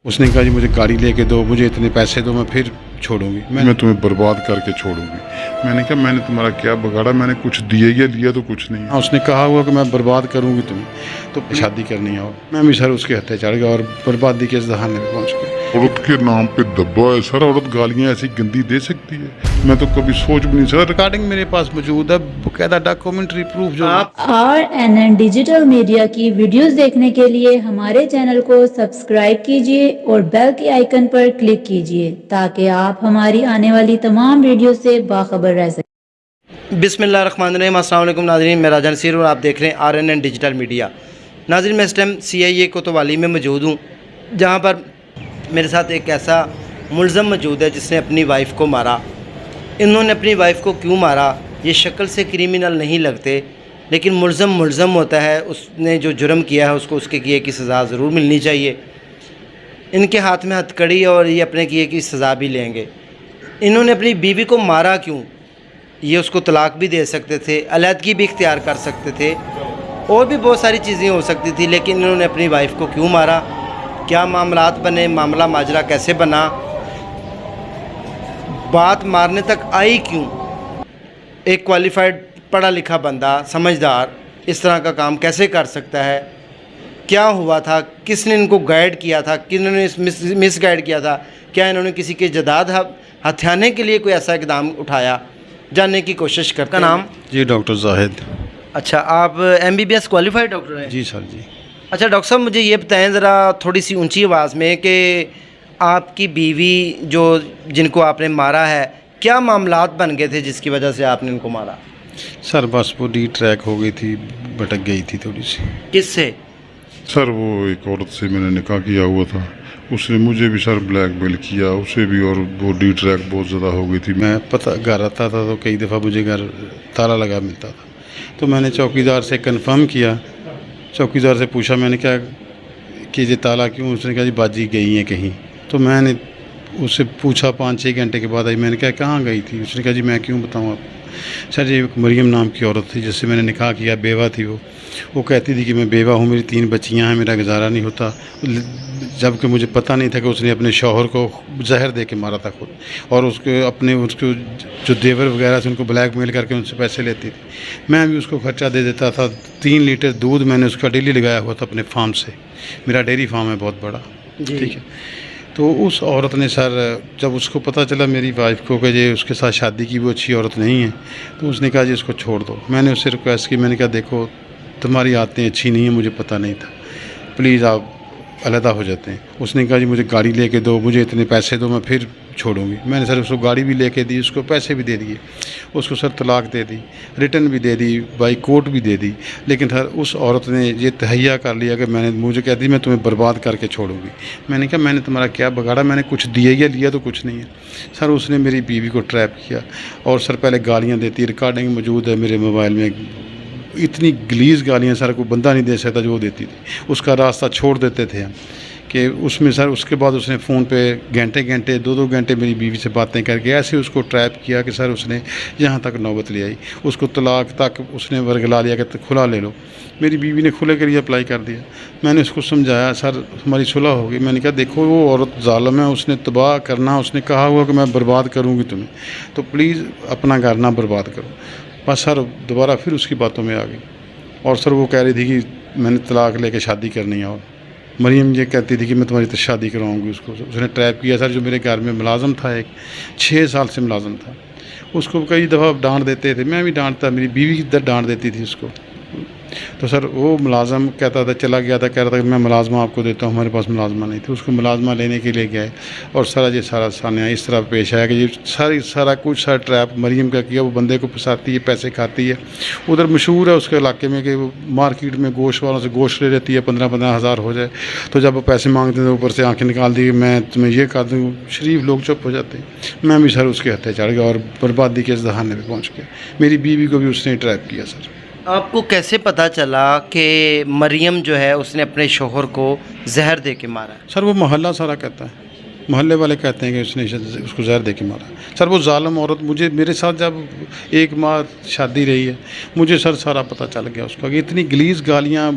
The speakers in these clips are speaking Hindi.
उसने कहा जी मुझे गाड़ी लेके दो, मुझे इतने पैसे दो, मैं फिर छोड़ूंगी, मैं तुम्हें बर्बाद करके छोड़ूंगी। मैंने कहा मैंने तुम्हारा क्या बिगाड़ा, मैंने कुछ दिए या लिया तो कुछ नहीं है। हाँ, उसने कहा हुआ कि मैं बर्बाद करूंगी तुम्हें, तो शादी करनी है। और मैं भी सर उसके हत्थे चढ़ गया और बर्बादी के इस दहाने पे पहुंच गया। औरत के नाम पे दब्बा है सर। औरत गालियां ऐसी गंदी दे सकती है? मैं तो कभी सोच भी नहीं सकता। रिकॉर्डिंग मेरे पास मौजूद है, बकायदा डॉक्यूमेंट्री प्रूफ। जो आप RNN डिजिटल मीडिया की वीडियोस देखने के लिए हमारे चैनल को सब्सक्राइब कीजिए और बेल के आइकन पर क्लिक कीजिए ताकि आप हमारी आने वाली तमाम वीडियो से बाखबर रह सकें। बिस्मिल्लाहिर्रहमानिर्रहीम। अस्सलाम वालेकुम नाज़रीन, मैं राजा नसीर और आप देख रहे हैं RNN डिजिटल मीडिया। नाज़रीन, मैं इस टाइम CIA कोतवाली में मौजूद हूँ, जहाँ पर मेरे साथ एक ऐसा मुलज़म मौजूद है जिसने अपनी वाइफ को मारा। इन्होंने अपनी वाइफ को क्यों मारा, ये शक्ल से क्रिमिनल नहीं लगते, लेकिन मुलज़म होता है। उसने जो जुर्म किया है उसको उसके किए की सज़ा ज़रूर मिलनी चाहिए। इनके हाथ में हथकड़ी और ये अपने किए की सज़ा भी लेंगे। इन्होंने अपनी बीवी को मारा क्यों? ये उसको तलाक भी दे सकते थे, अलहदगी भी इख्तियार कर सकते थे, और भी बहुत सारी चीज़ें हो सकती थी, लेकिन इन्होंने अपनी वाइफ को क्यों मारा? क्या मामलात बने, मामला माजरा कैसे बना, बात मारने तक आई क्यों? एक क्वालिफाइड पढ़ा लिखा बंदा, समझदार, इस तरह का काम कैसे कर सकता है? क्या हुआ था? किसने इनको गाइड किया था? किन्होंने मिस गाइड किया था? क्या इन्होंने किसी के जदाद हथियाने के लिए कोई ऐसा इकदाम उठाया? जानने की कोशिश करता। नाम? जी डॉक्टर जाहिद। अच्छा, आप MBBS क्वालिफाइड डॉक्टर हैं? जी सर जी। अच्छा डॉक्टर साहब, मुझे ये बताएं ज़रा थोड़ी सी ऊंची आवाज़ में कि आपकी बीवी जो जिनको आपने मारा है, क्या मामलात बन गए थे जिसकी वजह से आपने इनको मारा? सर बस वो डी ट्रैक हो गई थी, भटक गई थी थोड़ी सी। किससे? सर वो एक औरत से मैंने निकाह किया हुआ था, उसने मुझे भी सर ब्लैकमेल किया, उसे भी, और वो डी ट्रैक बहुत ज़्यादा हो गई थी। मैं पता घर आता था तो कई दफ़ा मुझे घर ताला लगा मिलता था, तो मैंने चौकीदार से कंफर्म किया। चौकीदार से पूछा मैंने क्या कि ये ताला क्यों? उसने कहा जी बाजी गई हैं कहीं। तो मैंने उससे पूछा 5-6 घंटे के बाद आई। मैंने कहा कहाँ गई थी? उसने कहा जी मैं क्यों बताऊँ आपको। सर ये मरियम नाम की औरत थी जिससे मैंने निकाह किया, बेवा थी वो कहती थी कि मैं बेवा हूँ, मेरी 3 बच्चियाँ हैं, मेरा गुजारा नहीं होता, जबकि मुझे पता नहीं था कि उसने अपने शौहर को जहर दे के मारा था खुद, और उसको जो देवर वगैरह से उनको ब्लैकमेल करके उनसे पैसे लेती थी। मैं भी उसको खर्चा दे देता था। 3 लीटर दूध मैंने उसका डेली लगाया हुआ था अपने फार्म से। मेरा डेयरी फार्म है बहुत बड़ा, ठीक है। तो उस औरत ने सर, जब उसको पता चला मेरी वाइफ को कि ये उसके साथ शादी की वो अच्छी औरत नहीं है, तो उसने कहा जी इसको छोड़ दो। मैंने उससे रिक्वेस्ट की, मैंने कहा देखो तुम्हारी आदतें अच्छी नहीं हैं, मुझे पता नहीं था, प्लीज़ आप अलहदा हो जाते हैं। उसने कहा जी मुझे गाड़ी लेके दो, मुझे इतने पैसे दो, मैं फिर छोड़ूंगी। मैंने सर उसको गाड़ी भी लेके दी, उसको पैसे भी दे दिए, उसको सर तलाक दे दी, रिटर्न भी दे दी, बाई कोर्ट भी दे दी। लेकिन सर उस औरत ने ये तहैया कर लिया कि मुझे कहती मैं तुम्हें बर्बाद करके छोड़ूंगी। मैंने कहा मैंने तुम्हारा क्या बिगाड़ा, मैंने कुछ दिए या लिया तो कुछ नहीं है। सर उसने मेरी बीवी को ट्रैप किया, और सर पहले गालियाँ देती, रिकॉर्डिंग मौजूद है मेरे मोबाइल में, इतनी गलीज गालियाँ सर कोई बंदा नहीं दे सकता जो वो देती थी। उसका रास्ता छोड़ देते थे हम कि उसमें सर उसके बाद उसने फ़ोन पे घंटे 2-2 घंटे मेरी बीवी से बातें करके ऐसे उसको ट्रैप किया कि सर उसने यहाँ तक नौबत ले आई। उसको तलाक तक उसने वर्गला लिया कि खुला ले लो। मेरी बीवी ने खुले के लिए अप्लाई कर दिया। मैंने उसको समझाया, सर हमारी सुलह हो गई। मैंने कहा देखो वो औरत जालिम है, उसने तबाह करना, उसने कहा हुआ कि मैं बर्बाद करूँगी तुम्हें, तो प्लीज़ अपना घर ना बर्बाद करो। बस सर दोबारा फिर उसकी बातों में आ गई, और सर वो कह रही थी कि मैंने तलाक लेके शादी करनी है। और मरियम ये कहती थी कि मैं तुम्हारी तो शादी करवाऊँगी उसको। उसने ट्रैप किया सर। जो मेरे घर में मुलाजम था, एक 6 साल से मुलाजम था, उसको कई दफ़ा डांट देते थे, मैं भी डांटता, मेरी बीवी डांट देती थी उसको। तो सर वो मुलाजम कहता था, चला गया था, कह रहा था कि मैं मुलाजमा आपको देता हूँ, हमारे पास मुलाजमा नहीं थी। उसको मुलाजमा लेने के लिए गए, और सारा सामने इस तरह पेश आया कि ये सारा कुछ सारा ट्रैप मरियम का किया। वो बंदे को फंसाती है, पैसे खाती है। उधर मशहूर है उसके इलाके में कि वो मार्केट में गोश्त वालों से गोश्त ले लेती है, 15-15 हज़ार हो जाए तो जब वो पैसे मांगते हैं तो ऊपर से आंखें निकाल दी, मैं तुम्हें ये कर दूँ। शरीफ लोग चुप हो जाते हैं। मैं भी सर उसके हत्थे चढ़ गया और बर्बादी के इस दहाने पर पहुँच गया। मेरी बीवी को भी उसने ट्रैप किया। सर आपको कैसे पता चला कि मरियम जो है उसने अपने शोहर को जहर दे के मारा? सर वो मोहल्ला सारा कहता है, मोहल्ले वाले कहते हैं कि उसने उसको जहर दे के मारा। सर वो जालिम औरत, मुझे मेरे साथ जब 1 माह शादी रही है, मुझे सर सारा पता चल गया उसका कि इतनी गलीज गालियाँ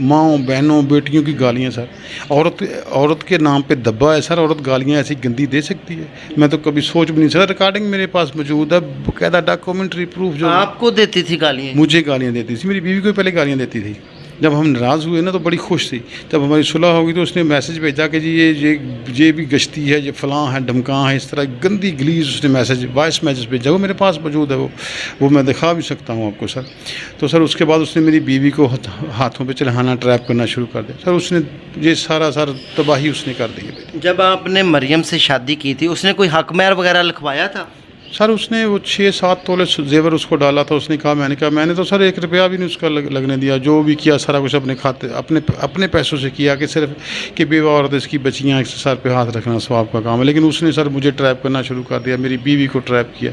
माँओं बहनों बेटियों की गालियाँ सर। औरत के नाम पे दब्बा है सर। औरत गालियाँ ऐसी गंदी दे सकती है, मैं तो कभी सोच भी नहीं सर। रिकॉर्डिंग मेरे पास मौजूद है, बाकायदा डॉक्यूमेंट्री प्रूफ जो आपको देती थी गालियाँ? मुझे गालियाँ देती थी, मेरी बीवी को पहले गालियाँ देती थी। जब हम नाराज़ हुए ना तो बड़ी खुश थी। जब हमारी सुलह होगी तो उसने मैसेज भेजा कि जी ये भी गश्ती है, ये फ़लाँ है, ढमकाँ है, इस तरह गंदी गलीज उसने मैसेज वॉइस मैसेज भेजा। वो मेरे पास मौजूद है, वो मैं दिखा भी सकता हूँ आपको सर। तो सर उसके बाद उसने मेरी बीवी को हाथों पे चढ़ाना, ट्रैप करना शुरू कर दिया सर। उसने ये सारा तबाही उसने कर दी है। जब आपने मरियम से शादी की थी उसने कोई हक महर वगैरह लिखवाया था? सर उसने वो 6-7 तोले जेवर उसको डाला था। उसने कहा, मैंने तो सर 1 रुपया भी नहीं उसका लगने दिया। जो भी किया सारा कुछ अपने खाते अपने पैसों से किया, कि सिर्फ कि बेवा औरत इसकी बच्चियाँ सर पे हाथ रखना स्वाब का काम है। लेकिन उसने सर मुझे ट्रैप करना शुरू कर दिया, मेरी बीवी को ट्रैप किया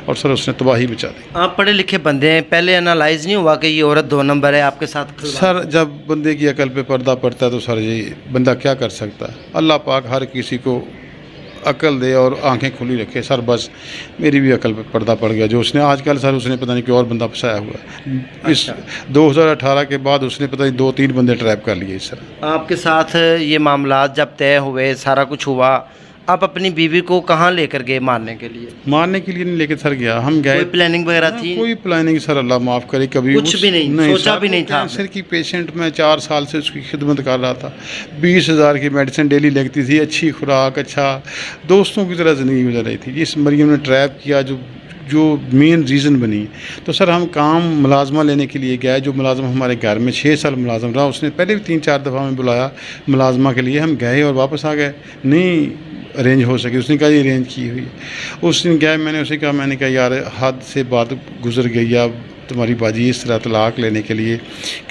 और सर उसने तबाही मचा दी। आप पढ़े लिखे बंदे हैं, पहले एनालाइज नहीं हुआ कि ये औरत 2 नंबर है आपके साथ? सर जब बंदे की अकल पे पर्दा पड़ता है तो सर ये बंदा क्या कर सकता है। अल्लाह पाक हर किसी को अकल दे और आंखें खुली रखे सर। बस मेरी भी अकल पे पर्दा पड़ गया। जो उसने आजकल सर उसने पता नहीं कोई और बंदा फंसाया हुआ है। इस 2018 के बाद उसने पता नहीं 2-3 बंदे ट्रैप कर लिए सर। आपके साथ ये मामला जब तय हुए, सारा कुछ हुआ, आप अपनी बीवी को कहाँ लेकर गए मारने के लिए? मारने के लिए नहीं लेकर सर गया, हम गए। कोई प्लानिंग वगैरह थी? कोई प्लानिंग सर, अल्लाह माफ़ करे, कभी कुछ भी नहीं सोचा सर, भी नहीं था? कैंसर की पेशेंट, मैं 4 साल से उसकी खिदमत कर रहा था। 20,000 की मेडिसिन डेली लगती थी, अच्छी खुराक, अच्छा दोस्तों की तरह ज़िंदगी गुजर रही थी। इस मरियम ने ट्रैप किया जो मेन रीज़न बनी। तो सर हम काम मुलाजमा लेने के लिए गए। जो मुलाजम हमारे घर में 6 साल मुलाजम रहा, उसने पहले भी 3-4 दफ़ा में बुलाया मुलाजमा के लिए। हम गए और वापस आ गए, नहीं अरेंज हो सकी। उसने कहा ये अरेंज की हुई है। उस दिन गए, मैंने उसे कहा यार हद से बात गुजर गई, अब तुम्हारी बाजी इस तरह तलाक लेने के लिए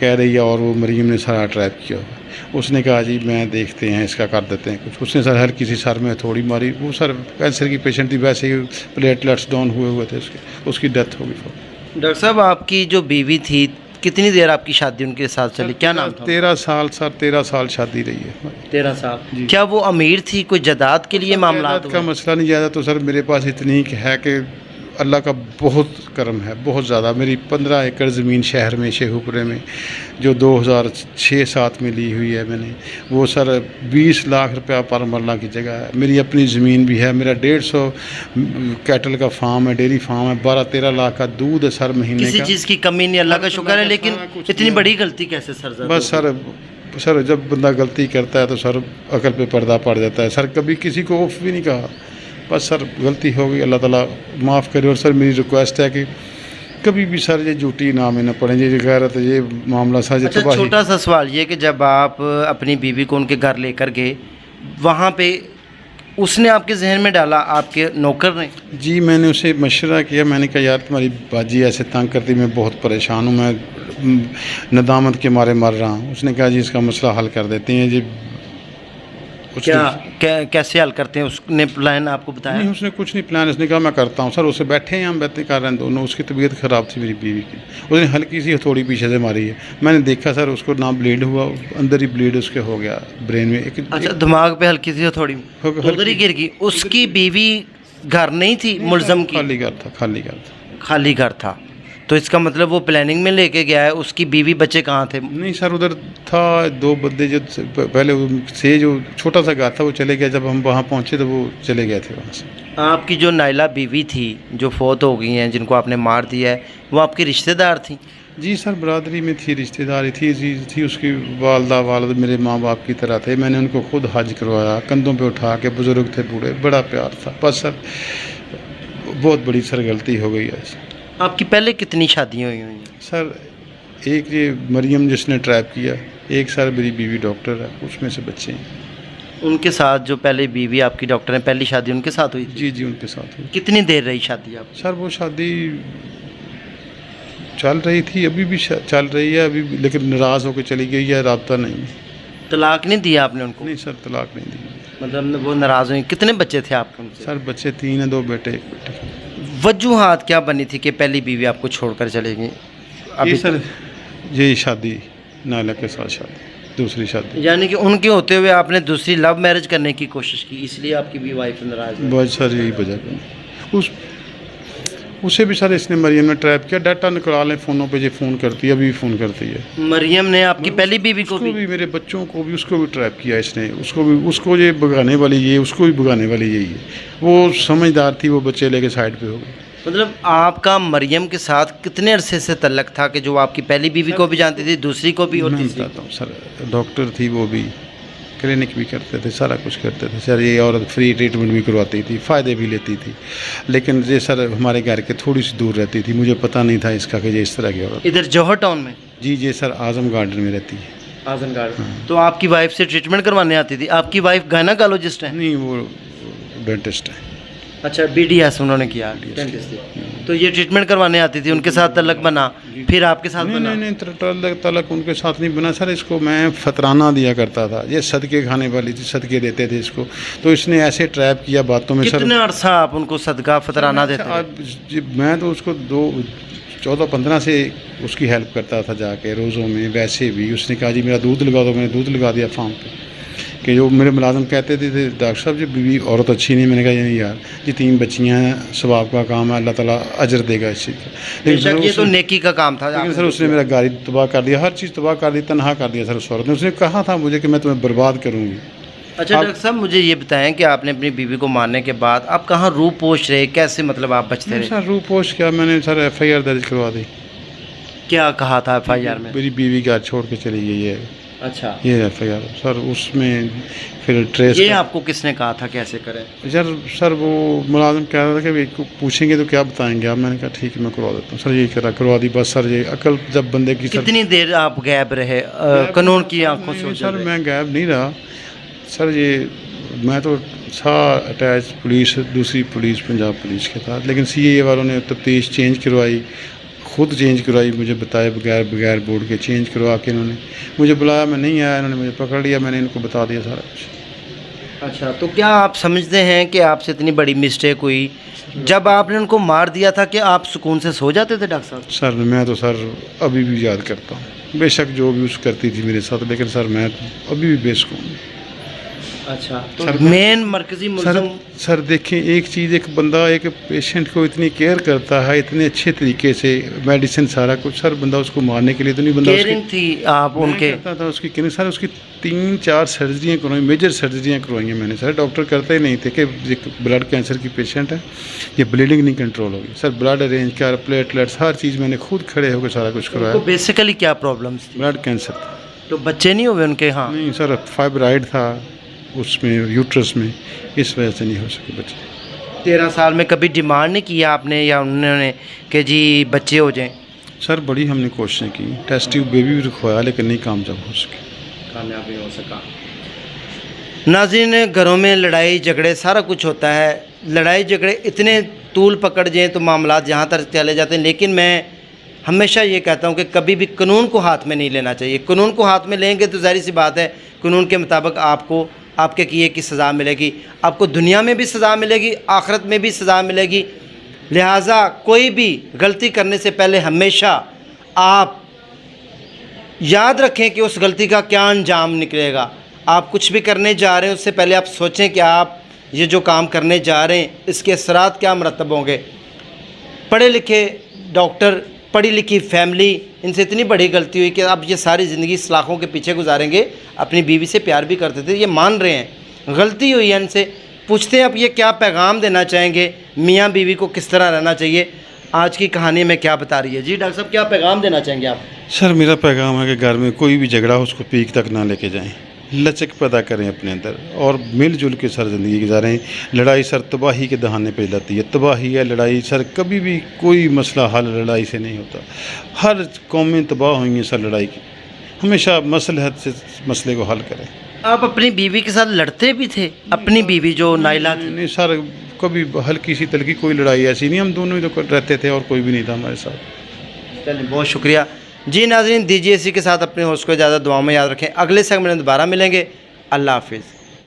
कह रही है और वो मरीम ने सारा ट्रैप किया हुआ। उसने कहा जी मैं देखते हैं, इसका कर देते हैं कुछ। उसने सर हर किसी सर में थोड़ी मारी। वो सर कैंसर की पेशेंट थी, वैसे ही प्लेटलेट्स डाउन हुए थे उसकी डेथ हो गई। डॉक्टर साहब आपकी जो बीवी थी, कितनी देर आपकी शादी उनके साथ चली? क्या नाम था? 13 साल सर, 13 साल शादी रही है। 13 साल। क्या वो अमीर थी? कोई जायदाद के लिए मामला का मसला नहीं। ज़्यादा तो सर मेरे पास इतनी है कि अल्लाह का बहुत करम है, बहुत ज़्यादा। मेरी 15 एकड़ ज़मीन शहर में शेखुपुरे में जो 2006-7 में ली हुई है मैंने, वो सर 20 लाख रुपया पर मरला की जगह है। मेरी अपनी ज़मीन भी है। मेरा 150 कैटल का फार्म है, डेयरी फार्म है। 12-13 लाख का दूध है सर महीने का। किसी चीज़ की कमी नहीं, अल्लाह का शुक्र है। लेकिन इतनी बड़ी गलती कैसे सर? बस सर जब बंदा गलती करता है तो सर अकल पे पर्दा पड़ जाता है सर। कभी किसी को उफ भी नहीं कहा, बस सर गलती हो गई, अल्लाह ताला माफ़ करे। और सर मेरी रिक्वेस्ट है कि कभी भी सर ये झूठी नाम ना पड़े, ये गैरत, ये मामला सर। अच्छा, छोटा सा सवाल ये कि जब आप अपनी बीवी को उनके घर लेकर गए, वहाँ पे उसने आपके जहन में डाला, आपके नौकर ने? जी मैंने उसे मशवरा किया। मैंने कहा यार तुम्हारी बाजी ऐसे तंग करती, मैं बहुत परेशान हूँ, मैं नदामत के मारे मर रहा हूँ। उसने कहा जी इसका मसला हल कर देते हैं जी। कैसे हल करते हैं? उसने प्लान आपको बताया? नहीं, उसने कुछ नहीं प्लान। उसने कहा मैं करता हूँ सर। उससे बैठे हैं, हम बैठे कर रहे हैं दोनों। उसकी तबीयत ख़राब थी मेरी बीवी की, उसने हल्की सी हथौड़ी पीछे से मारी है। मैंने देखा सर उसको ना ब्लीड हुआ, अंदर ही ब्लीड उसके हो गया ब्रेन में। अच्छा, दिमाग पे हल्की सी हथौड़ी उधर ही गिर गई। उसकी बीवी घर नहीं थी मुलजम की? खाली घर था, खाली घर था। तो इसका मतलब वो प्लानिंग में लेके गया है। उसकी बीवी बच्चे कहाँ थे? नहीं सर, उधर था 2 बंदे जो पहले से जो छोटा सा घर था वो चले गया। जब हम वहाँ पहुँचे तो वो चले गए थे वहाँ से। आपकी जो नाइला बीवी थी जो फोत हो गई हैं, जिनको आपने मार दिया है, वो आपकी रिश्तेदार थी? जी सर, बरादरी में थी, रिश्तेदारी थी। उसकी वालिद मेरे माँ बाप की तरह थे। मैंने उनको खुद हज करवाया, कंधों पे उठा के। बुज़ुर्ग थे बूढ़े, बड़ा प्यार था। बस सर बहुत बड़ी सर गलती हो गई है। आपकी पहले कितनी शादियाँ हुई हैं? सर एक ये मरियम जिसने ट्रैप किया, एक सर मेरी बीवी डॉक्टर है, उसमें से बच्चे हैं। उनके साथ जो पहले बीवी आपकी डॉक्टर है, पहली शादी उनके साथ हुई थी? जी उनके साथ हुई। कितनी देर रही शादी आप? सर वो शादी चल रही थी, अभी भी चल रही है अभी, लेकिन नाराज़ होकर चली गई है, राब्ता नहीं। तलाक नहीं दिया आपने उनको? नहीं सर, तलाक नहीं दी। मतलब वो नाराज़ हुई। कितने बच्चे थे आपके उनसे? सर बच्चे 3 हैं, 2 बेटे 1 बेटी। वजूहात क्या बनी थी कि पहली बीवी आपको छोड़कर चलेगी? अभी सर यही शादी, नाला के साथ शादी, दूसरी शादी। यानी कि उनके होते हुए आपने दूसरी लव मैरिज करने की कोशिश की, इसलिए आपकी भी वाइफ नाराज़ है? बहुत सर यही वजह उसे भी सर इसने मरियम ने ट्रैप किया, डाटा निकाला लें फ़ोनों पे, जो फ़ोन करती है, अभी भी फ़ोन करती है। मरियम ने आपकी पहली बीवी को उसको भी, मेरे बच्चों को भी, उसको भी ट्रैप किया इसने, उसको भी, उसको ये भगाने वाली ये, उसको भी भगाने वाली यही है। वो समझदार थी, वो बच्चे लेके साइड पे हो गए। मतलब आपका मरियम के साथ कितने अरसे से तल्लक था कि जो आपकी पहली बीवी को भी जानती थी, दूसरी को भी और मैं तीसरी? बताता हूँ सर, डॉक्टर थी वो भी, क्लिनिक भी करते थे, सारा कुछ करते थे सर। ये औरत फ्री ट्रीटमेंट भी करवाती थी, फ़ायदे भी लेती थी, लेकिन ये सर हमारे घर के थोड़ी सी दूर रहती थी, मुझे पता नहीं था इसका कि ये इस तरह की औरत। इधर जौहर टाउन में? जी जी सर, आज़म गार्डन में रहती है। आजम गार्डन। तो आपकी वाइफ से ट्रीटमेंट करवाने आती थी? आपकी वाइफ गायनाकोलॉजिस्ट है? नहीं, वो डेंटिस्ट है। अच्छा, BDS उन्होंने किया, डेंटिस्ट थी। तो ये ट्रीटमेंट करवाने आती थी, उनके साथ तल्लक बना, फिर आपके साथ नहीं बना? नहीं नहीं, तलक उनके साथ नहीं बना सर। इसको मैं फतराना दिया करता था, ये सदके खाने वाली थी, सदके देते थे इसको, तो इसने ऐसे ट्रैप किया बातों में सर। कितने अरसा आप उनको सदका फतराना देते थे? अब मैं तो उसको 14-15 से उसकी हेल्प करता था जाके रोज़ों में, वैसे भी उसने कहा जी मेरा दूध लगा दो, मैंने दूध लगा दिया फार्म पे। कि जो मेरे मुलाजिम कहते थे डॉक्टर साहब जी बीवी औरत अच्छी नहीं, मैंने कहा नहीं यार, ये 3 बच्चियाँ हैं, सवाब का काम है, अल्लाह ताला अजर देगा इस चीज़ का। बेशक ये तो नेकी का काम था। लेकिन सर उसने मेरा गाड़ी तबाह कर दिया, हर चीज़ तबाह कर दी, तनहा कर दिया सर उस औरत ने। उसने कहा था मुझे कि मैं तुम्हें बर्बाद करूँगी। अच्छा डॉक्टर साहब, मुझे ये बताएं कि आपने अपनी बीवी को मारने के बाद आप कहाँ रूह पोष रहे, कैसे मतलब आप बचते रहे? सर रूह पोष किया मैंने सर, FIR दर्ज करवा दी। क्या कहा था FIR में? मेरी बीवी घर छोड़ के चली गई है। अच्छा, ये FIR सर, उसमें फिर ट्रेस ये आपको किसने कहा था कैसे करें? सर वो मुलाजिम कह रहा था कि पूछेंगे तो क्या बताएंगे आप। मैंने कहा ठीक है मैं करवा देता हूँ सर, यही करवा दी बस सर। ये अकल जब बंदे की सर। कितनी देर आप गैब रहे कानून की आंखों से? नहीं, सर मैं गैब नहीं रहा सर, ये मैं तो था अटैच पुलिस, दूसरी पुलिस पंजाब पुलिस के साथ, लेकिन CAA वालों ने तफ्तीश चेंज करवाई, खुद चेंज करवाई, मुझे बताया बगैर बोर्ड के चेंज करवा के इन्होंने मुझे बुलाया, मैं नहीं आया, इन्होंने मुझे पकड़ लिया, मैंने इनको बता दिया सारा कुछ। अच्छा, तो क्या आप समझते हैं कि आपसे इतनी बड़ी मिस्टेक हुई? जब आपने उनको मार दिया था कि आप सुकून से सो जाते थे डॉक्टर साहब? सर मैं तो सर अभी भी याद करता हूँ, बेशक जो भी उस करती थी मेरे साथ, लेकिन सर मैं अभी भी बेसुकून हूँ। अच्छा, तो मेन मरकजी मुल्ज़िम सर देखें एक चीज़, एक बंदा एक पेशेंट को इतनी केयर करता है इतने अच्छे तरीके से, मेडिसिन सारा कुछ, सर बंदा उसको मारने के लिए तो नहीं, बंदा केयरिंग थी आप उनके? करता था उसकी केयरिंग सर। उसकी 3-4 सर्जरियाँ करवाई, मेजर सर्जरियाँ करवाई हैं मैंने सर। डॉक्टर करते ही नहीं थे कि ब्लड कैंसर की पेशेंट है, ये ब्लीडिंग नहीं कंट्रोल होगी सर, ब्लड अरेंज कर, प्लेटलेट्स, हर चीज़ मैंने खुद खड़े होकर सारा कुछ करवाया। तो बेसिकली क्या प्रॉब्लम्स थी? ब्लड कैंसर था। तो बच्चे नहीं हुए उनके? हाँ नहीं सर, फाइब्राइड था उसमें यूट्रस में, इस वजह से नहीं हो सके बच्चे। 13 साल में कभी डिमांड नहीं किया आपने या उन्होंने कि जी बच्चे हो जाएं? सर बड़ी हमने कोशिशें की, टेस्ट ट्यूब बेबी भी रखवाया, लेकिन नहीं कामयाब हो सके। कामयाब नहीं हो सका। नाज़रीन, घरों में लड़ाई झगड़े सारा कुछ होता है, लड़ाई झगड़े इतने तूल पकड़ जाएँ तो मामला जहाँ तक चले जाते हैं, लेकिन मैं हमेशा ये कहता हूँ कि कभी भी कानून को हाथ में नहीं लेना चाहिए। कानून को हाथ में लेंगे तो ज़ाहिर सी बात है कानून के मुताबिक आपको आपके किए की सज़ा मिलेगी, आपको दुनिया में भी सज़ा मिलेगी, आखिरत में भी सज़ा मिलेगी। लिहाजा कोई भी गलती करने से पहले हमेशा आप याद रखें कि उस गलती का क्या अंजाम निकलेगा। आप कुछ भी करने जा रहे हैं उससे पहले आप सोचें कि आप ये जो काम करने जा रहे हैं इसके असरात क्या मरतब होंगे। पढ़े लिखे डॉक्टर, पढ़ी लिखी फैमिली, इनसे इतनी बड़ी गलती हुई कि अब ये सारी ज़िंदगी सलाखों के पीछे गुजारेंगे। अपनी बीवी से प्यार भी करते थे, ये मान रहे हैं, गलती हुई है इनसे। पूछते हैं अब ये क्या पैगाम देना चाहेंगे, मियाँ बीवी को किस तरह रहना चाहिए, आज की कहानी में क्या बता रही है? जी डॉक्टर साहब, क्या पैगाम देना चाहेंगे आप? सर मेरा पैगाम है कि घर में कोई भी झगड़ा हो उसको पीक तक ना लेके जाएं, लचक पैदा करें अपने अंदर और मिलजुल के सर ज़िंदगी गुजारें। लड़ाई सर तबाही के दहाने पे लाती है, तबाही है लड़ाई सर, कभी भी कोई मसला हल लड़ाई से नहीं होता। हर कौमें तबाह हुई हैं सर लड़ाई की, हमेशा मसलहत से मसले को हल करें। आप अपनी बीवी के साथ लड़ते भी थे? अपनी बीवी जो नाइला थी? नहीं सर, कभी हल्की सी तलकी कोई लड़ाई ऐसी नहीं, हम दोनों ही तो रहते थे और कोई भी नहीं था हमारे साथ। चलिए बहुत शुक्रिया। जी नाज़रीन, दीजिए इसी के साथ अपने होस्ट को ज़्यादा दुआओं में याद रखें। अगले सेगमेंट में दोबारा मिलेंगे। अल्लाह हाफिज़।